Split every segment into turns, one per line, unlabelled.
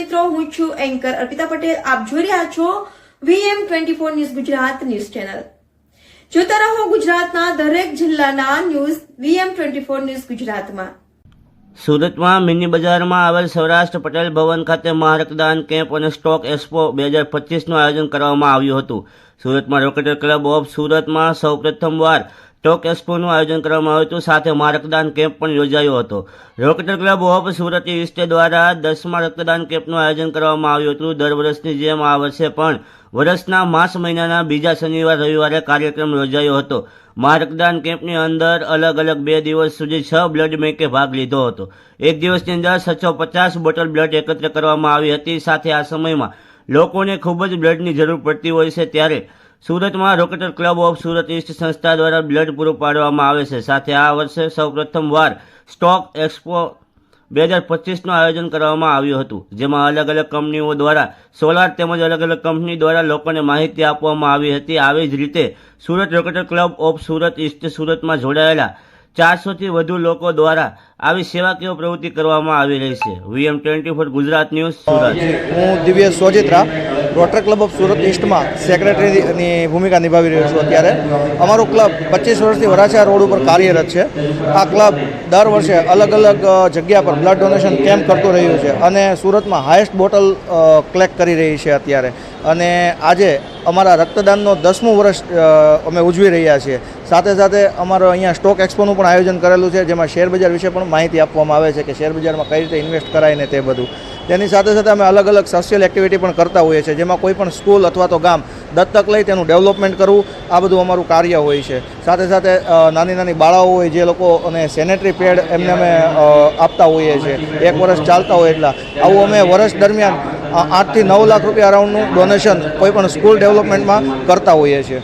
મિત્રો, હું છું એન્કર અર્પિતા પટેલ. આપ જોઈ રહ્યા છો VM24 news Gujarat news channel. જોતા રહો ગુજરાતના દરેક જિલ્લાના ન્યૂઝ VM24 ન્યૂઝ ગુજરાતમાં.
સુરતમાં મિની બજારમાં આવેલ સૌરાષ્ટ્ર પટેલ ભવન ખાતે મહારક્તદાન કેમ્પ અને સ્ટોક એક્સપો 2025નું આયોજન કરવામાં આવ્યું હતું. સુરતમાં રોકેટર ક્લબ ઓફ સુરતમાં સૌપ્રથમવાર સ્ટોક એક્સપોનું આયોજન કરવામાં આવ્યું હતું. સાથે મહારક્તદાન કેમ્પ પણ યોજાયો હતો. રોકેટર ક્લબ ઓફ સુરત ઈસ્ટ દ્વારા 10મા રક્તદાન કેમ્પનું આયોજન કરવામાં આવ્યું હતું. દર વર્ષની જેમ આ વર્ષે પણ વર્ષના માર્ચ મહિનાના બીજા શનિવાર રવિવારે કાર્યક્રમ યોજાયો હતો. મહારક્તદાન કેમ્પની અંદર અલગ અલગ 2 દિવસ સુધી 6 બ્લડ બેંકે ભાગ લીધો હતો. એક દિવસની અંદર 650 બોટલ બ્લડ એકત્ર કરવામાં આવી હતી. સાથે આ સમયમાં લોકોને ખૂબ જ બ્લડની જરૂર પડતી હોય છે, ત્યારે સુરતમાં રોકેટર ક્લબ ઓફ સુરત ઈસ્ટ સંસ્થા દ્વારા બ્લડ પૂરું પાડવામાં આવે છે. સાથે આ વર્ષે સૌપ્રથમવાર સ્ટોક એક્સપો 2025નું આયોજન કરવામાં આવ્યું હતું, જેમાં અલગ અલગ કંપનીઓ દ્વારા સોલાર તેમજ અલગ અલગ કંપની દ્વારા લોકોને માહિતી આપવામાં આવી હતી. આવી જ રીતે Surat Rotary Club of Surat East સુરતમાં જોડાયેલા 400થી વધુ લોકો દ્વારા આવી સેવાકીય પ્રવૃત્તિ કરવામાં આવી રહી છે. VM24 Gujarat news Surat.
હું Divya Sojitra Rotary Club of Surat ઈસ્ટમાં સેક્રેટરીની ભૂમિકા નિભાવી રહ્યો છું. અત્યારે અમારું ક્લબ 25 વર્ષથી વરાછા રોડ ઉપર કાર્યરત છે. આ ક્લબ દર વર્ષે અલગ અલગ જગ્યા પર બ્લડ ડોનેશન કેમ્પ કરતું રહ્યું છે અને સુરતમાં હાઈએસ્ટ બોટલ કલેક્ટ કરી રહી છે અત્યારે. અને આજે અમારા રક્તદાનનો 10મું વર્ષ અમે ઉજવી રહ્યા છીએ. સાથે સાથે અમારો અહીંયા સ્ટોક એક્સપોનું પણ આયોજન કરેલું છે, જેમાં શેરબજાર વિશે પણ માહિતી આપવામાં આવે છે કે શેરબજારમાં કઈ રીતે ઇન્વેસ્ટ કરાય ને તે બધું. તેની સાથે સાથે અમે અલગ અલગ સોશિયલ એક્ટિવિટી પણ કરતા હોઈએ છીએ, જેમાં કોઈ પણ સ્કૂલ અથવા તો ગામ દત્તક લઈ તેનું ડેવલપમેન્ટ કરવું, આ બધું અમારું કાર્ય હોય છે. સાથે સાથે નાની નાની બાળાઓ હોય જે લોકો અને સેનેટરી પેડ એમને અમે આપતા હોઈએ છીએ. 1 વર્ષ ચાલતા હોય એટલા આવું અમે વર્ષ દરમિયાન 8 થી 9 લાખ રૂપિયા અરાઉન્ડનું ડોનેશન કોઈ પણ સ્કૂલ ડેવલપમેન્ટમાં કરતા હોઈએ છીએ.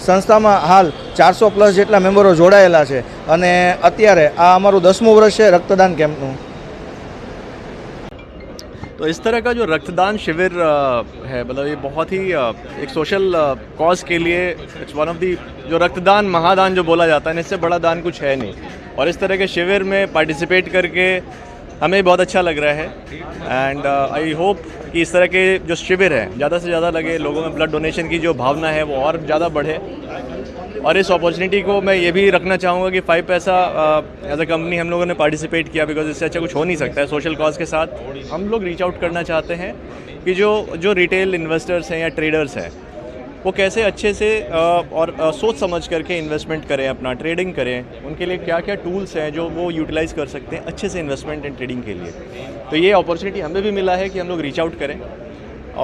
સંસ્થામાં હાલ 400+ જેટલા મેમ્બરો જોડાયેલા છે અને અત્યારે આ અમારું 10મું વર્ષ છે રક્તદાન કેમ્પનું.
तो इस तरह का जो रक्तदान शिविर है, मतलब ये बहुत ही एक सोशल कॉज के लिए इट्स वन ऑफ दी, जो रक्तदान महादान जो बोला जाता है, इससे बड़ा दान कुछ है नहीं. और इस तरह के शिविर में पार्टिसिपेट करके हमें बहुत अच्छा लग रहा है. एंड आई होप कि इस तरह के जो शिविर है ज़्यादा से ज़्यादा लगे, लोगों में ब्लड डोनेशन की जो भावना है वो और ज़्यादा बढ़े. और इस अपॉर्चुनिटी को मैं ये भी रखना चाहूँगा कि 5 पैसा एज अ कंपनी हम लोगों ने पार्टिसिपेट किया, बिकॉज इससे अच्छा कुछ हो नहीं सकता है. सोशल कॉज के साथ हम लोग रीच आउट करना चाहते हैं कि जो रिटेल इन्वेस्टर्स हैं या ट्रेडर्स हैं, वो कैसे अच्छे से और सोच समझ करके इन्वेस्टमेंट करें, अपना ट्रेडिंग करें. उनके लिए क्या क्या टूल्स हैं जो वो यूटिलाइज़ कर सकते हैं अच्छे से इन्वेस्टमेंट एंड ट्रेडिंग के लिए. तो ये अपॉर्चुनिटी हमें भी मिला है कि हम लोग रीच आउट करें.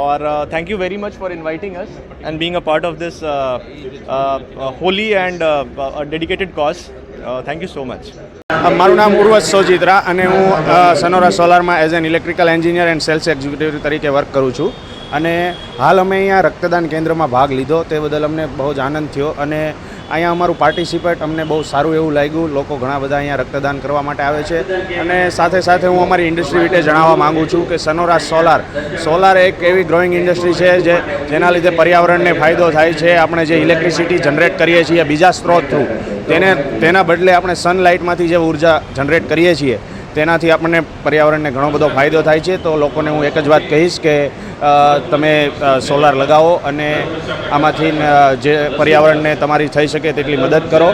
और thank you very much for inviting us and being a part of this holy and dedicated cause. Thank you so much.
મારું નામ ઉર્વશ સોજિત્રા અને હું સનોરા સોલારમાં as an electrical engineer and sales executive તરીકે વર્ક કરું છું. અને હાલ અમે અહીંયા રક્તદાન કેન્દ્રમાં ભાગ લીધો, તે બદલ અમને બહુ જ આનંદ થયો. અને અહીંયા અમારું પાર્ટિસિપેટ અમને બહુ સારું એવું લાગ્યું. લોકો ઘણા બધા અહીંયા રક્તદાન કરવા માટે આવે છે. અને સાથે સાથે હું અમારી ઇન્ડસ્ટ્રી વિશે જણાવવા માગું છું કે સનોરા સોલાર એક એવી ગ્રોઈંગ ઇન્ડસ્ટ્રી છે જેના લીધે પર્યાવરણને ફાયદો થાય છે. આપણે જે ઇલેક્ટ્રિસિટી જનરેટ કરીએ છીએ બીજા સ્ત્રોત થ્રુ, તેના બદલે આપણે સનલાઇટમાંથી જે ઉર્જા જનરેટ કરીએ છીએ તેનાથી આપણને પર્યાવરણને ઘણો બધો ફાયદો થાય છે. તો લોકોને હું એક જ વાત કહીશ કે તમે સોલાર લગાવો અને આમાંથી જે પર્યાવરણને તમારી થઈ શકે તેટલી મદદ કરો.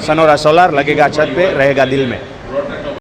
સનોરા સોલાર, લગેગા છત પે, રહેગા દિલ મેં.